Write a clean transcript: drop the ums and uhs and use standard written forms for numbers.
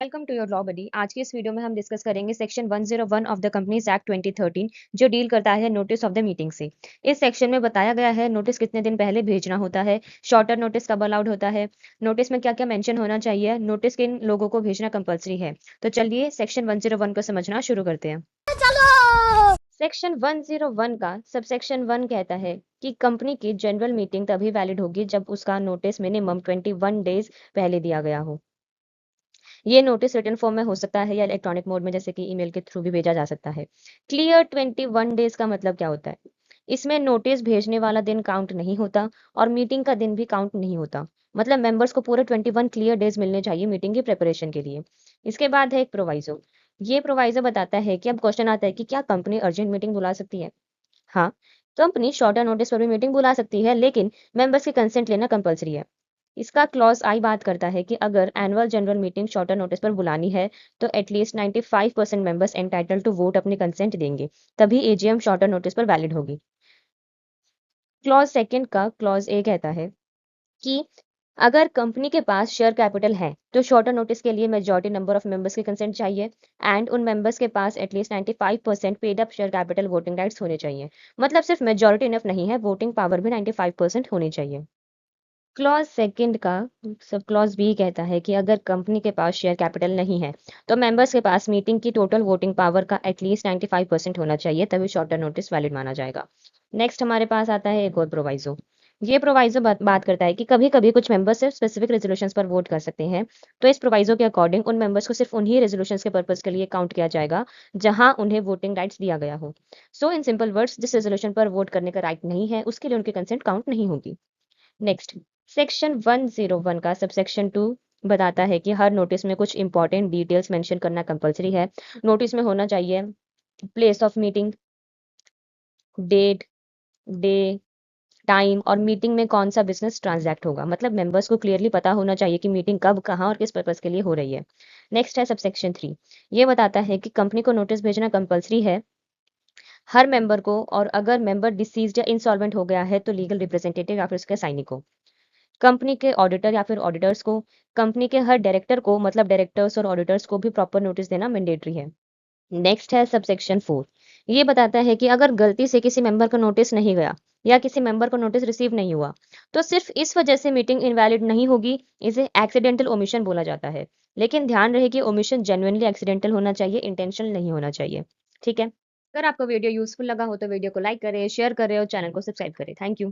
Welcome to your law बडी। आज की इस वीडियो में हम डिस्कस करेंगे section 101 of the companies act 2013 जो डील करता है नोटिस ऑफ द मीटिंग से। इस सेक्शन में बताया गया है नोटिस कितने दिन पहले भेजना होता है, शॉर्टर नोटिस कब अलाउड होता है, नोटिस में क्या क्या मेंशन होना चाहिए, नोटिस किन लोगों को भेजना कंपलसरी है। तो चलिए सेक्शन 101 को समझना शुरू करते हैं। सेक्शन 101 का सबसेक्शन 1 कहता है कि कंपनी की जनरल मीटिंग तभी वैलिड होगी जब उसका नोटिस मिनिमम 21 डेज पहले दिया गया हो। ये नोटिस रिटन फॉर्म में हो सकता है या इलेक्ट्रॉनिक मोड में जैसे कि ईमेल के थ्रू भी भेजा जा सकता है। क्लियर 21 डेज का मतलब क्या होता है? इसमें नोटिस भेजने वाला दिन काउंट नहीं होता और मीटिंग का दिन भी काउंट नहीं होता। मतलब मेंबर्स को पूरे 21 क्लियर डेज मिलने चाहिए मीटिंग की प्रिपरेशन के लिए। इसके बाद है एक प्रोवाइजो। ये प्रोवाइजो बताता है कि अब क्वेश्चन आता है कि क्या कंपनी अर्जेंट मीटिंग बुला सकती है? हाँ, कंपनी शॉर्टर नोटिस पर भी मीटिंग बुला सकती है, लेकिन मेंबर्स की कंसेंट लेना कंपलसरी है। इसका क्लॉज आई बात करता है कि अगर annual general meeting shorter notice पर बुलानी है तो at least 95% members entitled to vote अपनी कंसेंट देंगे, तभी एजीएम शॉर्टर नोटिस पर वैलिड होगी। क्लॉज सेकंड का क्लॉज ए कहता है कि अगर कंपनी के पास शेयर कैपिटल है तो शॉर्टर नोटिस के लिए मेजॉरिटी नंबर ऑफ मेंबर्स की कंसेंट चाहिए एंड उन मेंबर्स के पास at least 95% paid up share capital voting rights होने चाहिए। मतलब सिर्फ मेजॉरिटी इनफ नहीं है, वोटिंग पावर भी 95% होनी चाहिए। क्लॉज सेकंड का सब क्लॉज बी कहता है कि अगर कंपनी के पास शेयर कैपिटल नहीं है तो मेंबर्स के पास मीटिंग की टोटल वोटिंग पावर का एटलीस्ट 95% होना चाहिए, तभी शॉर्टर नोटिस वैलिड माना जाएगा। नेक्स्ट हमारे पास आता है एक और प्रोवाइजो। ये प्रोवाइजो बात करता है कि कभी कभी कुछ मेंबर्स सिर्फ स्पेसिफिक रेजोल्यूशंस पर वोट कर सकते हैं, तो इस प्रोवाइजो के अकॉर्डिंग उन मेंबर्स को सिर्फ उन्हीं रेजोल्यूशंस के पर्पस के लिए काउंट किया जाएगा जहां उन्हें वोटिंग राइट्स दिया गया हो। सो इन सिंपल वर्ड्स, जिस रेजोल्यूशन पर वोट करने का राइट नहीं है उसके लिए उनकी कंसेंट काउंट नहीं होगी। नेक्स्ट, सेक्शन 101 का सबसेक्शन 2 बताता है कि हर नोटिस में कुछ इंपॉर्टेंट डिटेल्स मेंशन करना कंपलसरी है। नोटिस में होना चाहिए place of meeting, date, day, time और मीटिंग में कौन सा बिजनेस ट्रांजैक्ट होगा। मतलब मेंबर्स को क्लियरली पता होना चाहिए कि मीटिंग कब, कहाँ और किस पर्पस के लिए हो रही है। नेक्स्ट है सबसेक्शन 3। ये बताता है कि कंपनी को नोटिस भेजना कंपलसरी है हर मेंबर को, और अगर मेंबर डिसीज्ड या इंसॉल्वेंट हो गया है तो लीगल रिप्रेजेंटेटिव या फिर उसके साइनी को, कंपनी के ऑडिटर या फिर ऑडिटर्स को, कंपनी के हर डायरेक्टर को, मतलब डायरेक्टर्स और ऑडिटर्स को भी प्रॉपर नोटिस देना मैंडेटरी है। नेक्स्ट है सबसेक्शन 4। ये बताता है कि अगर गलती से किसी मेंबर को नोटिस नहीं गया या किसी मेंबर को नोटिस रिसीव नहीं हुआ तो सिर्फ इस वजह से मीटिंग इनवैलिड नहीं होगी। इसे एक्सीडेंटल ओमिशन बोला जाता है, लेकिन ध्यान रहे कि ओमिशन जेन्युइनली एक्सीडेंटल होना चाहिए, इंटेंशनल नहीं होना चाहिए। ठीक है। अगर आपको वीडियो यूजफुल लगा हो तो वीडियो को लाइक करें, शेयर करें और चैनल को सब्सक्राइब करें। Thank you.